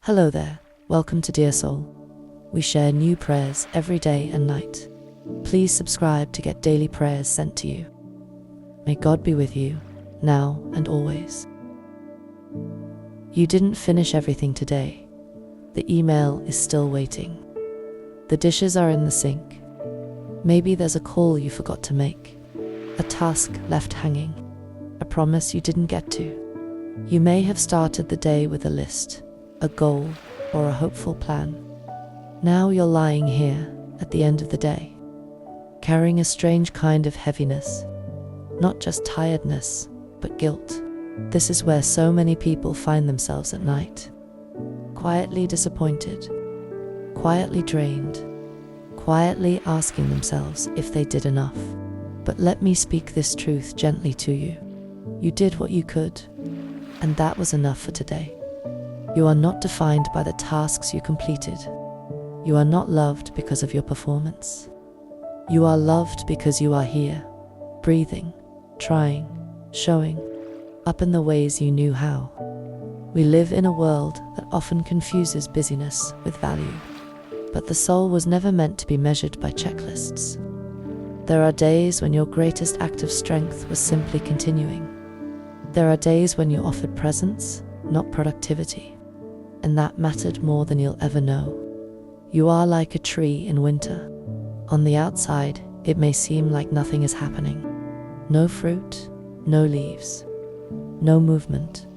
Hello there, welcome to Dear Soul. We share new prayers every day and night. Please subscribe to get daily prayers sent to you. May God be with you, now and always. You didn't finish everything today. The email is still waiting. The dishes are in the sink. Maybe there's a call you forgot to make, a task left hanging, a promise you didn't get to. You may have started the day with a list, a goal, or a hopeful plan. Now you're lying here at the end of the day, carrying a strange kind of heaviness, not just tiredness, but guilt. This is where so many people find themselves at night, quietly disappointed, quietly drained, quietly asking themselves if they did enough. But let me speak this truth gently to you. You did what you could, and that was enough for today. You are not defined by the tasks you completed. You are not loved because of your performance. You are loved because you are here, breathing, trying, showing up in the ways you knew how. We live in a world that often confuses busyness with value, but the soul was never meant to be measured by checklists. There are days when your greatest act of strength was simply continuing. There are days when you offered presence, not productivity, and that mattered more than you'll ever know. You are like a tree in winter. On the outside, it may seem like nothing is happening. No fruit, no leaves, no movement.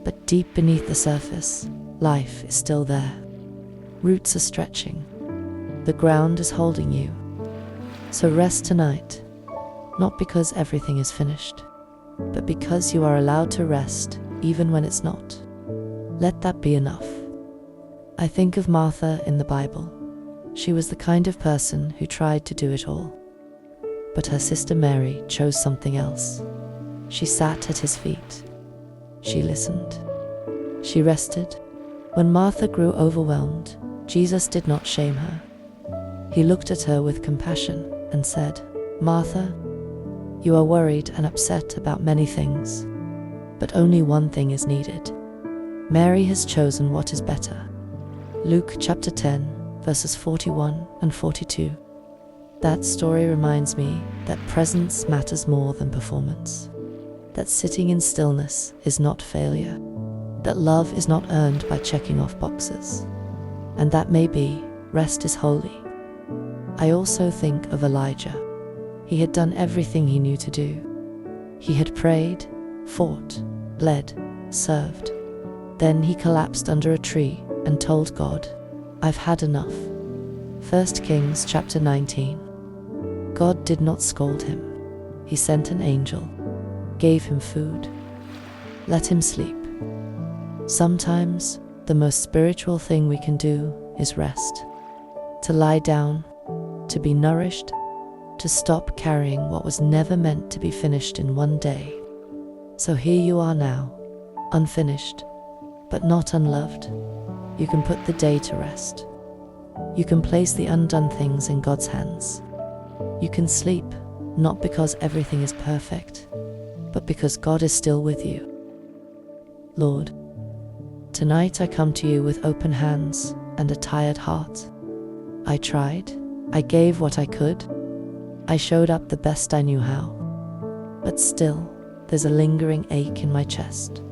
But deep beneath the surface, life is still there. Roots are stretching. The ground is holding you. So rest tonight, not because everything is finished, but because you are allowed to rest even when it's not. Let that be enough. I think of Martha in the Bible. She was the kind of person who tried to do it all. But her sister Mary chose something else. She sat at his feet. She listened. She rested. When Martha grew overwhelmed, Jesus did not shame her. He looked at her with compassion and said, "Martha, you are worried and upset about many things, but only one thing is needed. Mary has chosen what is better." Luke chapter 10, verses 41 and 42. That story reminds me that presence matters more than performance, that sitting in stillness is not failure, that love is not earned by checking off boxes, and that maybe rest is holy. I also think of Elijah. He had done everything he knew to do. He had prayed, fought, bled, served. Then he collapsed under a tree and told God, "I've had enough." 1 Kings chapter 19. God did not scold him. He sent an angel, gave him food, let him sleep. Sometimes the most spiritual thing we can do is rest, to lie down, to be nourished, to stop carrying what was never meant to be finished in one day. So here you are now, unfinished, but not unloved. You can put the day to rest. You can place the undone things in God's hands. You can sleep, not because everything is perfect, but because God is still with you. Lord, tonight I come to you with open hands and a tired heart. I tried, I gave what I could, I showed up the best I knew how, but still, there's a lingering ache in my chest.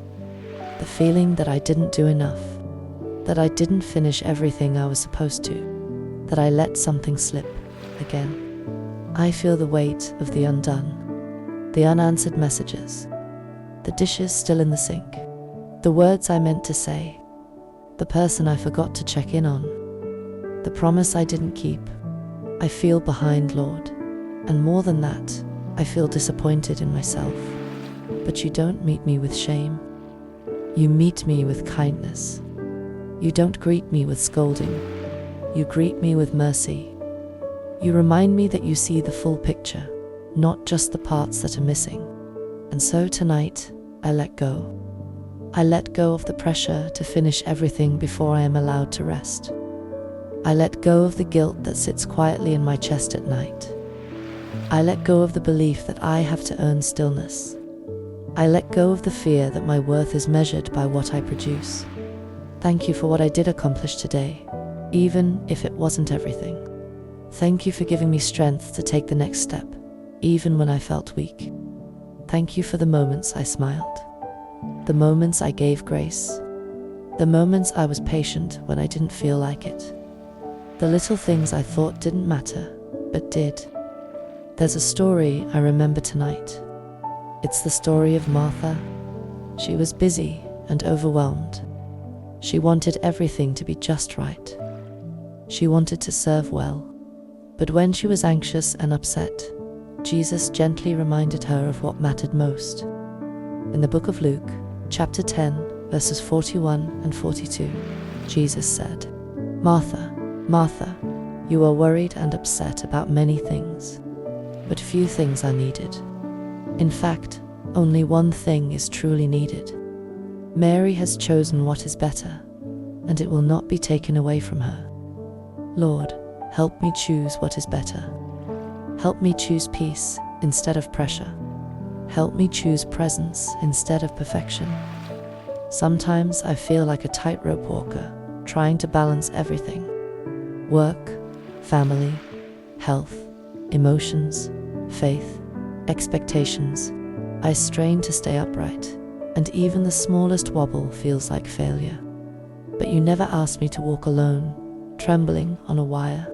The feeling that I didn't do enough, that I didn't finish everything I was supposed to, that I let something slip again. I feel the weight of the undone, the unanswered messages, the dishes still in the sink, the words I meant to say, the person I forgot to check in on, the promise I didn't keep. I feel behind, Lord, and more than that, I feel disappointed in myself. But you don't meet me with shame. You meet me with kindness. You don't greet me with scolding. You greet me with mercy. You remind me that you see the full picture, not just the parts that are missing. And so tonight, I let go. I let go of the pressure to finish everything before I am allowed to rest. I let go of the guilt that sits quietly in my chest at night. I let go of the belief that I have to earn stillness. I let go of the fear that my worth is measured by what I produce, Thank you for what I did accomplish today, even if it wasn't everything. Thank you for giving me strength to take the next step, even when I felt weak. Thank you for the moments I smiled, the moments I gave grace, the moments I was patient when I didn't feel like it, the little things I thought didn't matter, but did. There's a story I remember tonight. It's the story of Martha. She was busy and overwhelmed. She wanted everything to be just right. She wanted to serve well. But when she was anxious and upset, Jesus gently reminded her of what mattered most. In the book of Luke, chapter 10, verses 41 and 42, Jesus said, "Martha, Martha, you are worried and upset about many things, but few things are needed. In fact, only one thing is truly needed. Mary has chosen what is better, and it will not be taken away from her. Lord, help me choose what is better. Help me choose peace instead of pressure. Help me choose presence instead of perfection. Sometimes I feel like a tightrope walker, trying to balance everything: work, family, health, emotions, faith, expectations. I strain to stay upright, and even the smallest wobble feels like failure. But you never asked me to walk alone, trembling on a wire.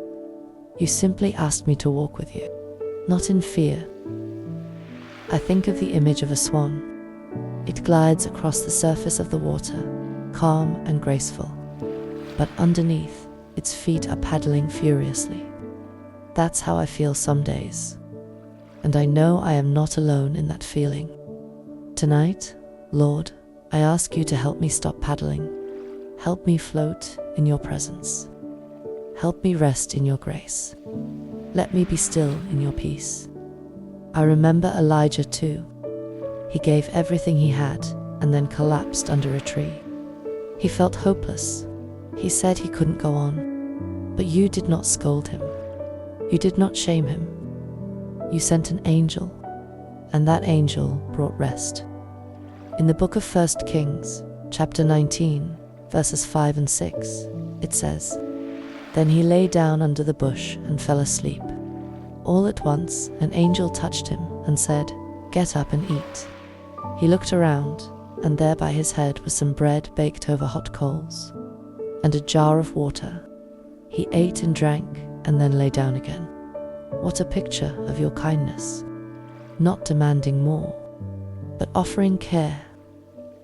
You simply asked me to walk with you, not in fear." I think of the image of a swan. It glides across the surface of the water, calm and graceful. But underneath, its feet are paddling furiously. That's how I feel some days. And I know I am not alone in that feeling. Tonight, Lord, I ask you to help me stop paddling. Help me float in your presence. Help me rest in your grace. Let me be still in your peace. I remember Elijah too. He gave everything he had and then collapsed under a tree. He felt hopeless. He said he couldn't go on. But you did not scold him. You did not shame him. You sent an angel, and that angel brought rest. In the book of 1 Kings, chapter 19, verses 5 and 6, it says, "Then he lay down under the bush and fell asleep. All at once, an angel touched him and said, 'Get up and eat.' He looked around, and there by his head was some bread baked over hot coals, and a jar of water. He ate and drank, and then lay down again." What a picture of your kindness. Not demanding more, but offering care.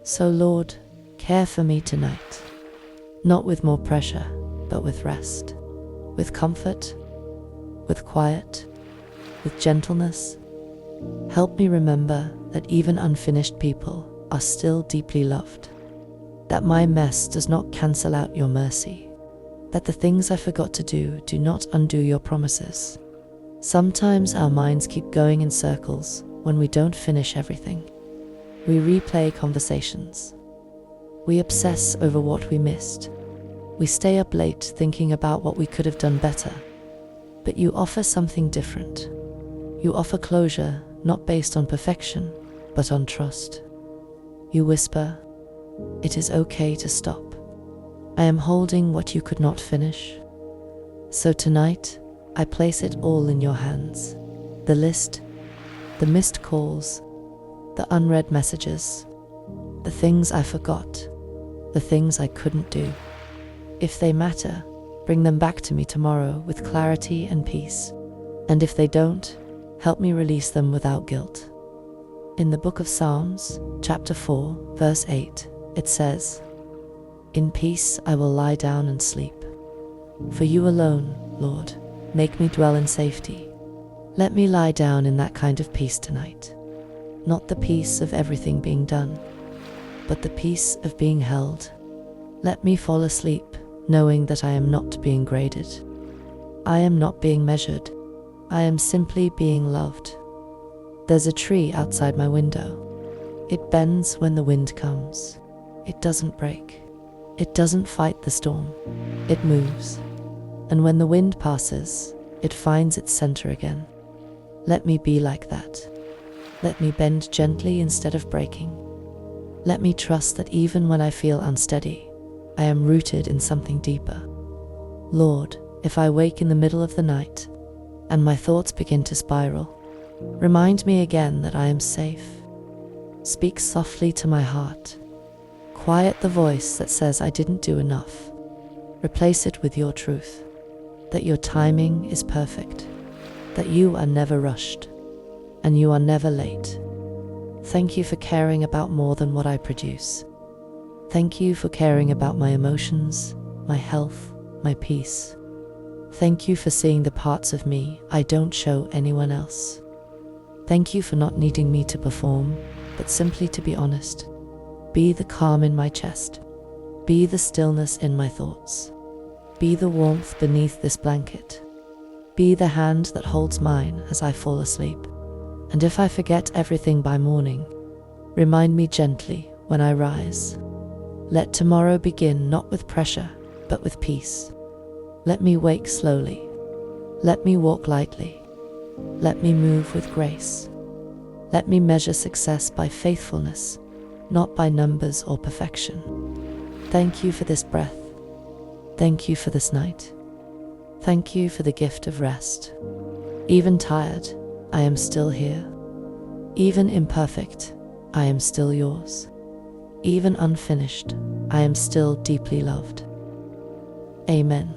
So Lord, care for me tonight. Not with more pressure, but with rest, with comfort, with quiet, with gentleness. Help me remember that even unfinished people are still deeply loved. That my mess does not cancel out your mercy. That the things I forgot to do not undo your promises. Sometimes our minds keep going in circles when we don't finish everything. We replay conversations. We obsess over what we missed. We stay up late thinking about what we could have done better. But you offer something different. You offer closure not based on perfection, but on trust. You whisper, "It is okay to stop. I am holding what you could not finish." So tonight, I place it all in your hands. The list, the missed calls, the unread messages, the things I forgot, the things I couldn't do. If they matter, bring them back to me tomorrow with clarity and peace. And if they don't, help me release them without guilt. In the book of Psalms, chapter 4, verse 8, it says, "In peace I will lie down and sleep. For you alone, Lord, make me dwell in safety." Let me lie down in that kind of peace tonight. Not the peace of everything being done, but the peace of being held. Let me fall asleep, knowing that I am not being graded. I am not being measured. I am simply being loved. There's a tree outside my window. It bends when the wind comes. It doesn't break. It doesn't fight the storm. It moves. And when the wind passes, it finds its center again. Let me be like that. Let me bend gently instead of breaking. Let me trust that even when I feel unsteady, I am rooted in something deeper. Lord, if I wake in the middle of the night and my thoughts begin to spiral, remind me again that I am safe. Speak softly to my heart. Quiet the voice that says I didn't do enough. Replace it with your truth, that your timing is perfect, that you are never rushed, and you are never late. Thank you for caring about more than what I produce. Thank you for caring about my emotions, my health, my peace. Thank you for seeing the parts of me I don't show anyone else. Thank you for not needing me to perform, but simply to be honest. Be the calm in my chest. Be the stillness in my thoughts. Be the warmth beneath this blanket. Be the hand that holds mine as I fall asleep. And if I forget everything by morning, remind me gently when I rise. Let tomorrow begin not with pressure, but with peace. Let me wake slowly. Let me walk lightly. Let me move with grace. Let me measure success by faithfulness, not by numbers or perfection. Thank you for this breath. Thank you for this night. Thank you for the gift of rest. Even tired, I am still here. Even imperfect, I am still yours. Even unfinished, I am still deeply loved. Amen.